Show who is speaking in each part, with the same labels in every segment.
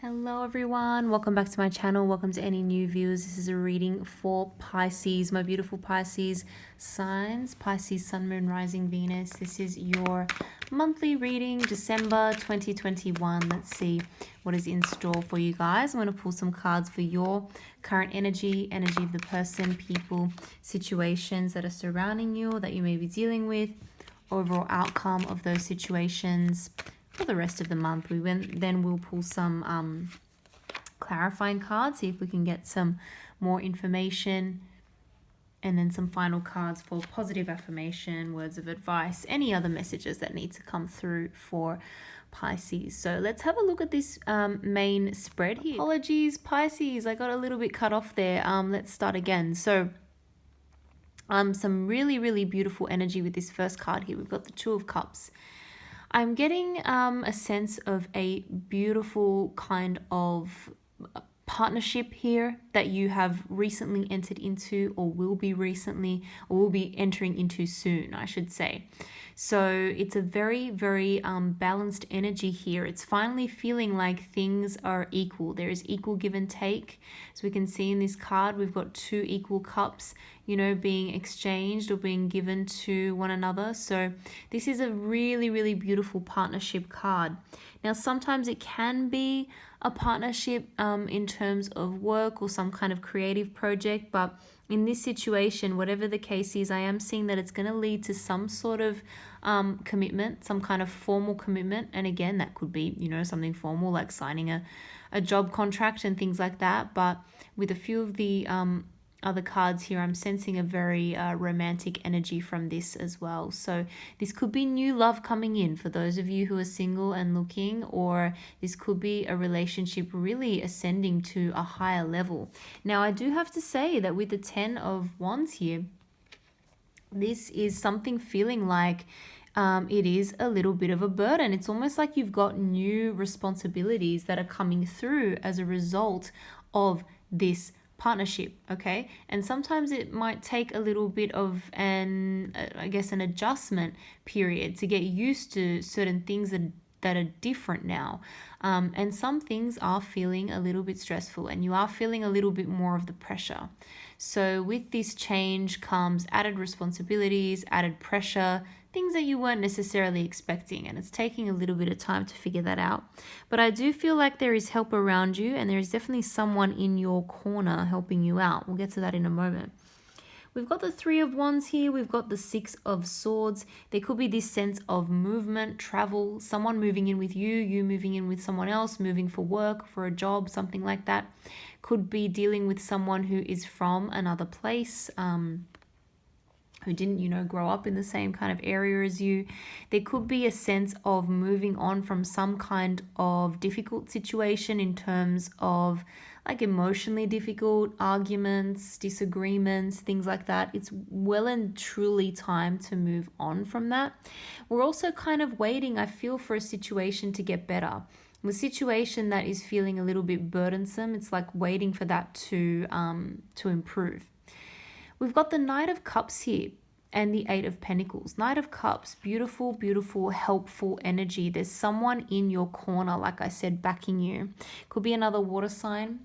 Speaker 1: Hello everyone, welcome back to my channel. Welcome to any new viewers. This is a reading for Pisces, my beautiful Pisces signs, Pisces, Sun, Moon, Rising, Venus. This is your monthly reading, December 2021. Let's see what is in store for you guys. I'm going to pull some cards for your current energy of the person, people, situations that are surrounding you or that you may be dealing with, overall outcome of those situations for the rest of the month. Then we'll pull some clarifying cards, see if we can get some more information, and then some final cards for positive affirmation, words of advice, any other messages that need to come through for Pisces. So let's have a look at this main spread here. Apologies, Pisces, I got a little bit cut off there. Let's start again. So some really beautiful energy with this first card here. We've got the Two of Cups. I'm getting a sense of a beautiful kind of partnership here that you have recently entered into, or will be entering into soon, I should say. So it's a very balanced energy here. It's finally feeling like things are equal. There is equal give and take. So we can see in this card we've got two equal cups, being exchanged or being given to one another. So this is a really beautiful partnership card. Now sometimes it can be a partnership in terms of work or some kind of creative project, but in this situation, whatever the case is, I am seeing that it's going to lead to some sort of commitment, some kind of formal commitment. And again, that could be, something formal like signing a job contract and things like that. But with a few of the other cards here, I'm sensing a very romantic energy from this as well. So this could be new love coming in for those of you who are single and looking, or this could be a relationship really ascending to a higher level. Now, I do have to say that with the 10 of Wands here, this is something feeling like it is a little bit of a burden. It's almost like you've got new responsibilities that are coming through as a result of this partnership, okay? And sometimes it might take a little bit of an adjustment period to get used to certain things that are different now. And some things are feeling a little bit stressful and you are feeling a little bit more of the pressure. So with this change comes added responsibilities, added pressure, things that you weren't necessarily expecting, and it's taking a little bit of time to figure that out. But I do feel like there is help around you, and there is definitely someone in your corner helping you out. We'll get to that in a moment. We've got the Three of Wands here. We've got the Six of Swords. There could be this sense of movement, travel, someone moving in with you, you moving in with someone else, moving for work, for a job, something like that. Could be dealing with someone who is from another place, who didn't, grow up in the same kind of area as you. There could be a sense of moving on from some kind of difficult situation in terms of like emotionally difficult arguments, disagreements, things like that. It's well and truly time to move on from that. We're also kind of waiting, I feel, for a situation to get better. The situation that is feeling a little bit burdensome, it's like waiting for that to improve. We've got the Knight of Cups here and the Eight of Pentacles. Knight of Cups, beautiful, helpful energy. There's someone in your corner, like I said, backing you. Could be another water sign,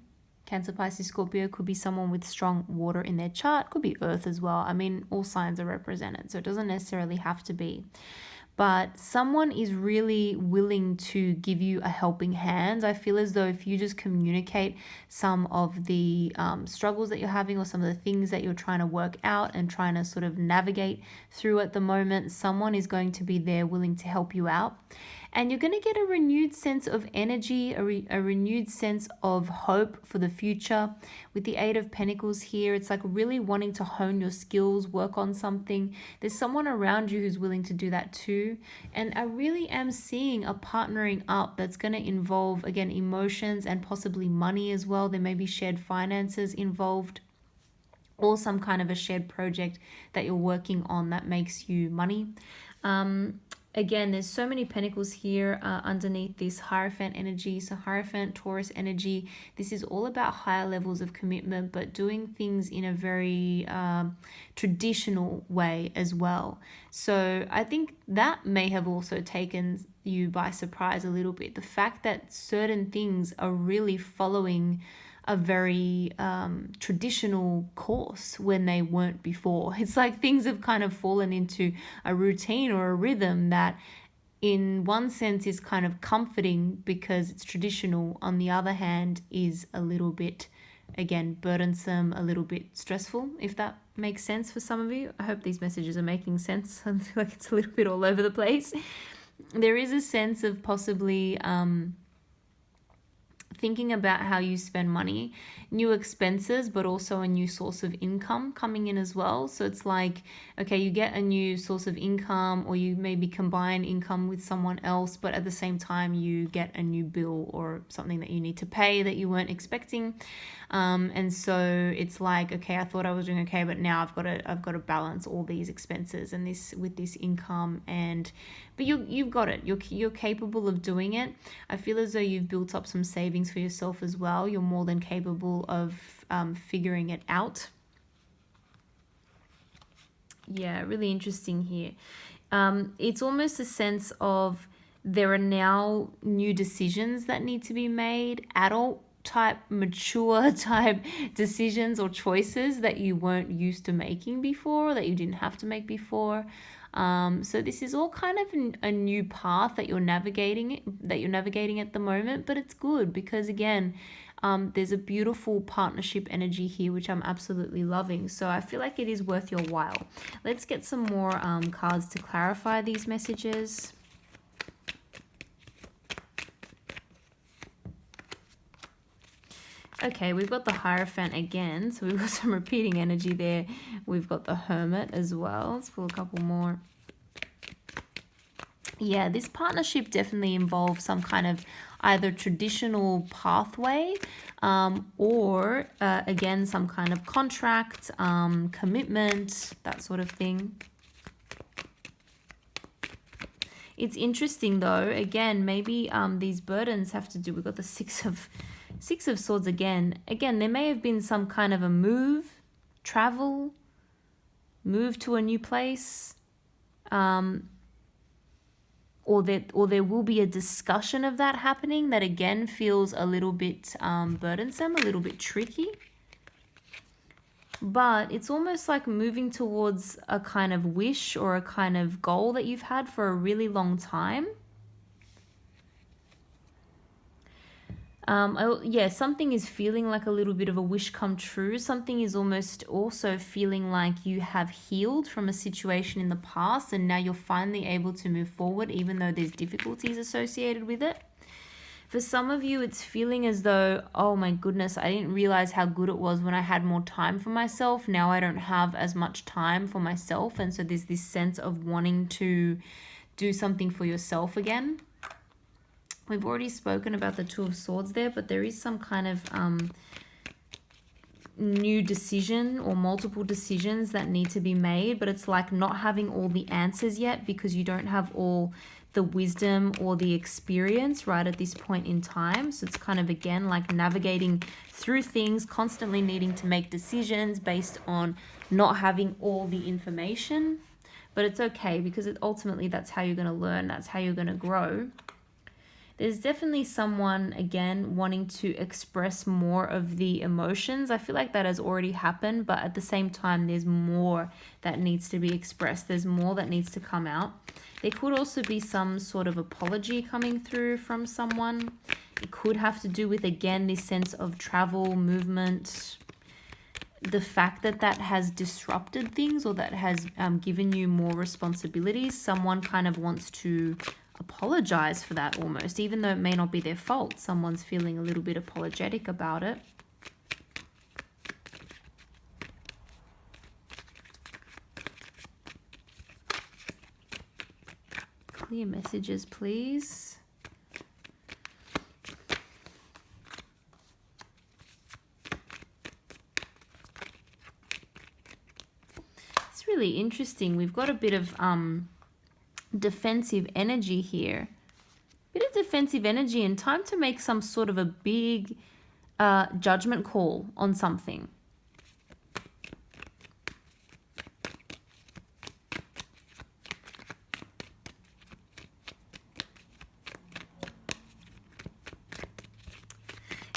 Speaker 1: Cancer, Pisces, Scorpio. Could be someone with strong water in their chart. Could be earth as well. I mean, all signs are represented, so it doesn't necessarily have to be. But someone is really willing to give you a helping hand. I feel as though if you just communicate some of the struggles that you're having or some of the things that you're trying to work out and trying to sort of navigate through at the moment, someone is going to be there willing to help you out. And you're going to get a renewed sense of energy, a renewed sense of hope for the future. With the Eight of Pentacles here, it's like really wanting to hone your skills, work on something. There's someone around you who's willing to do that too. And I really am seeing a partnering up that's going to involve, again, emotions and possibly money as well. There may be shared finances involved, or some kind of a shared project that you're working on that makes you money. again, there's so many pentacles here underneath this Hierophant energy. So Hierophant, Taurus energy, this is all about higher levels of commitment, but doing things in a very traditional way as well. So I think that may have also taken you by surprise a little bit. The fact that certain things are really following a very traditional course when they weren't before. It's like things have kind of fallen into a routine or a rhythm that in one sense is kind of comforting because it's traditional, on the other hand is a little bit, again, burdensome, a little bit stressful, if that makes sense for some of you. I hope these messages are making sense. I feel like it's a little bit all over the place. There is a sense of possibly thinking about how you spend money, new expenses, but also a new source of income coming in as well. So it's like, okay, you get a new source of income, or you maybe combine income with someone else, but at the same time you get a new bill or something that you need to pay that you weren't expecting. And so it's like, okay, I thought I was doing okay, but now I've got to balance all these expenses and this with this income. But you've got it. You're capable of doing it. I feel as though you've built up some savings for yourself as well. You're more than capable of figuring it out. Yeah, really interesting here. It's almost a sense of there are now new decisions that need to be made, adult type, mature type decisions or choices that you weren't used to making before, that you didn't have to make before. So this is all kind of a new path that you're navigating at the moment, but it's good because again, there's a beautiful partnership energy here, which I'm absolutely loving. So I feel like it is worth your while. Let's get some more cards to clarify these messages. Okay, we've got the Hierophant again, so we've got some repeating energy there. We've got the Hermit as well. Let's pull a couple more. Yeah, this partnership definitely involves some kind of either traditional pathway or, again, some kind of contract, commitment, that sort of thing. It's interesting though, again, maybe these burdens have to do, we've got the Six of Swords again. Again, there may have been some kind of a move, travel, move to a new place, or there will be a discussion of that happening that again feels a little bit burdensome, a little bit tricky. But it's almost like moving towards a kind of wish or a kind of goal that you've had for a really long time. Yeah, something is feeling like a little bit of a wish come true. Something is almost also feeling like you have healed from a situation in the past and now you're finally able to move forward even though there's difficulties associated with it. For some of you, it's feeling as though, oh my goodness, I didn't realize how good it was when I had more time for myself. Now I don't have as much time for myself. And so there's this sense of wanting to do something for yourself again. We've already spoken about the Two of Swords there, but there is some kind of new decision or multiple decisions that need to be made, but it's like not having all the answers yet because you don't have all the wisdom or the experience right at this point in time. So it's kind of, again, like navigating through things, constantly needing to make decisions based on not having all the information. But it's okay because ultimately that's how you're going to learn. That's how you're going to grow. There's definitely someone, again, wanting to express more of the emotions. I feel like that has already happened, but at the same time, there's more that needs to be expressed. There's more that needs to come out. There could also be some sort of apology coming through from someone. It could have to do with, again, this sense of travel, movement, the fact that that has disrupted things or that has given you more responsibilities. Someone kind of wants to apologize for that almost, even though it may not be their fault. Someone's feeling a little bit apologetic about it. Clear messages, please. It's really interesting. We've got a bit of defensive energy here. Bit of defensive energy and time to make some sort of a big judgment call on something.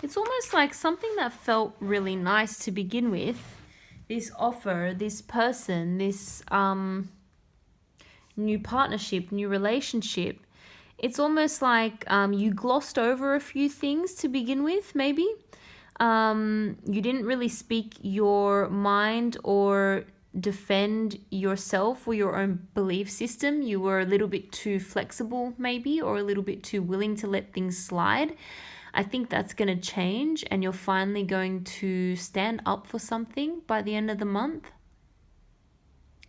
Speaker 1: It's almost like something that felt really nice to begin with. This offer, this person, this new partnership, new relationship. It's almost like you glossed over a few things to begin with, maybe. You didn't really speak your mind or defend yourself or your own belief system. You were a little bit too flexible, maybe, or a little bit too willing to let things slide. I think that's going to change, and you're finally going to stand up for something by the end of the month.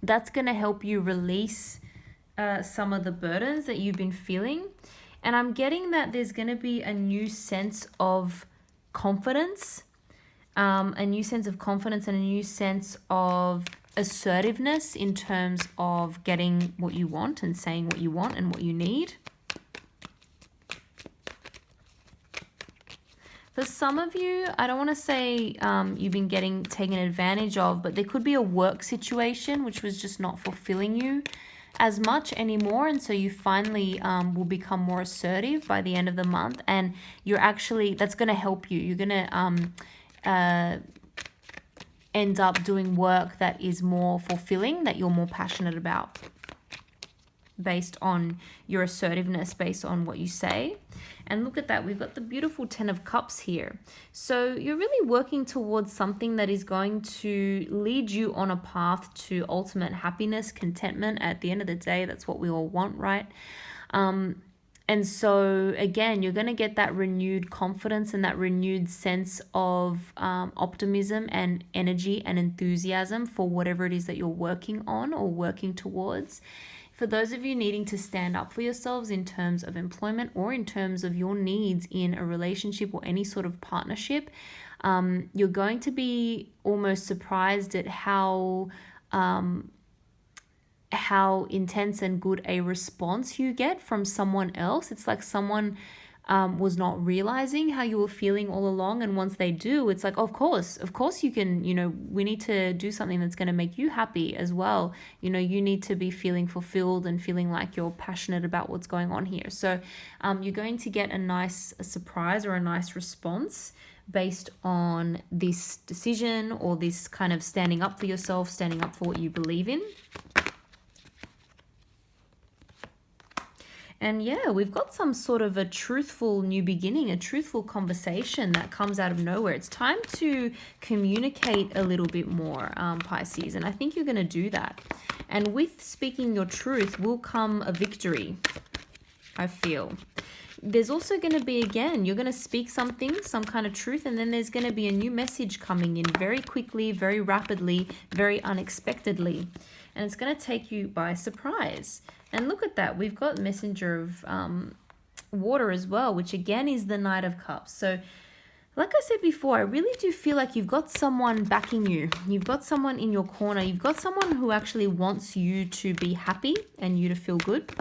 Speaker 1: That's going to help you release some of the burdens that you've been feeling. And I'm getting that there's going to be a new sense of confidence, and a new sense of assertiveness in terms of getting what you want and saying what you want and what you need. For some of you, I don't want to say you've been getting taken advantage of, but there could be a work situation which was just not fulfilling you as much anymore, and so you finally will become more assertive by the end of the month, and you're actually, that's going to help you. You're going to end up doing work that is more fulfilling, that you're more passionate about, based on your assertiveness, based on what you say. And look at that, we've got the beautiful 10 of Cups here. So you're really working towards something that is going to lead you on a path to ultimate happiness, contentment. At the end of the day, that's what we all want, right? And so again, you're going to get that renewed confidence and that renewed sense of optimism and energy and enthusiasm for whatever it is that you're working on or working towards. For those of you needing to stand up for yourselves in terms of employment or in terms of your needs in a relationship or any sort of partnership, you're going to be almost surprised at how intense and good a response you get from someone else. It's like someone was not realizing how you were feeling all along, and once they do, it's like, of course you can, we need to do something that's going to make you happy as well. You need to be feeling fulfilled and feeling like you're passionate about what's going on here. So you're going to get a nice surprise or a nice response based on this decision or this kind of standing up for yourself, standing up for what you believe in. And yeah, we've got some sort of a truthful new beginning, a truthful conversation that comes out of nowhere. It's time to communicate a little bit more, Pisces, and I think you're going to do that. And with speaking your truth will come a victory, I feel. There's also going to be, again, you're going to speak something, some kind of truth, and then there's going to be a new message coming in very quickly, very rapidly, very unexpectedly. And it's going to take you by surprise. And look at that. We've got Messenger of Water as well, which again is the Knight of Cups. So like I said before, I really do feel like you've got someone backing you. You've got someone in your corner. You've got someone who actually wants you to be happy and you to feel good.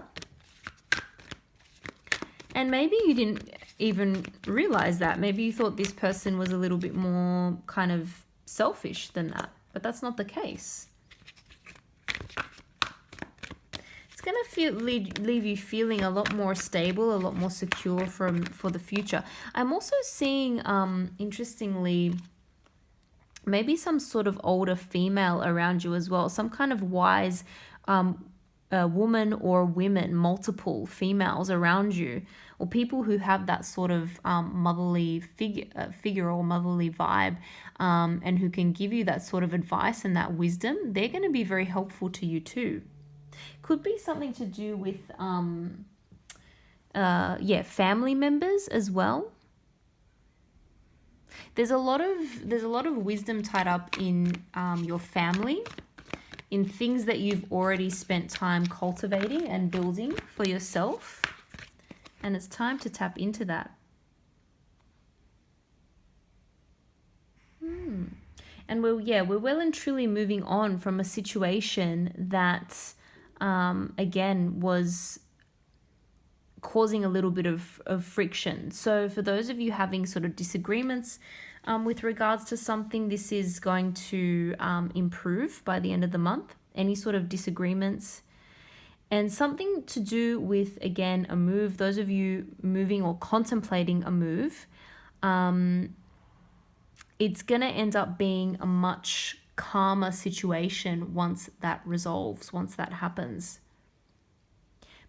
Speaker 1: And maybe you didn't even realize that. Maybe you thought this person was a little bit more kind of selfish than that. But that's not the case. Going to leave you feeling a lot more stable, a lot more secure for the future. I'm also seeing, interestingly, maybe some sort of older female around you as well, some kind of wise woman or women, multiple females around you, or people who have that sort of motherly figure or motherly vibe, and who can give you that sort of advice and that wisdom. They're going to be very helpful to you too. Could be something to do with family members as well. There's a lot of wisdom tied up in your family, in things that you've already spent time cultivating and building for yourself, and it's time to tap into that. And we're well and truly moving on from a situation that again, was causing a little bit of friction. So for those of you having sort of disagreements with regards to something, this is going to improve by the end of the month. Any sort of disagreements. And something to do with, again, a move. Those of you moving or contemplating a move, it's going to end up being a much calmer situation once that resolves, once that happens.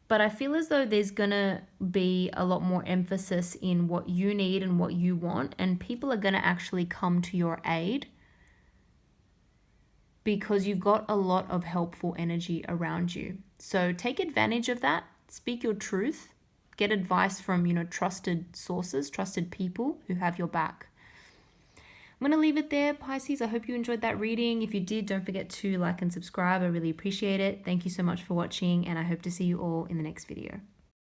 Speaker 1: But I feel as though there's going to be a lot more emphasis in what you need and what you want, and people are going to actually come to your aid because you've got a lot of helpful energy around you. So take advantage of that, speak your truth, get advice from, trusted sources, trusted people who have your back. I'm going to leave it there, Pisces. I hope you enjoyed that reading. If you did, don't forget to like and subscribe. I really appreciate it. Thank you so much for watching, and I hope to see you all in the next video.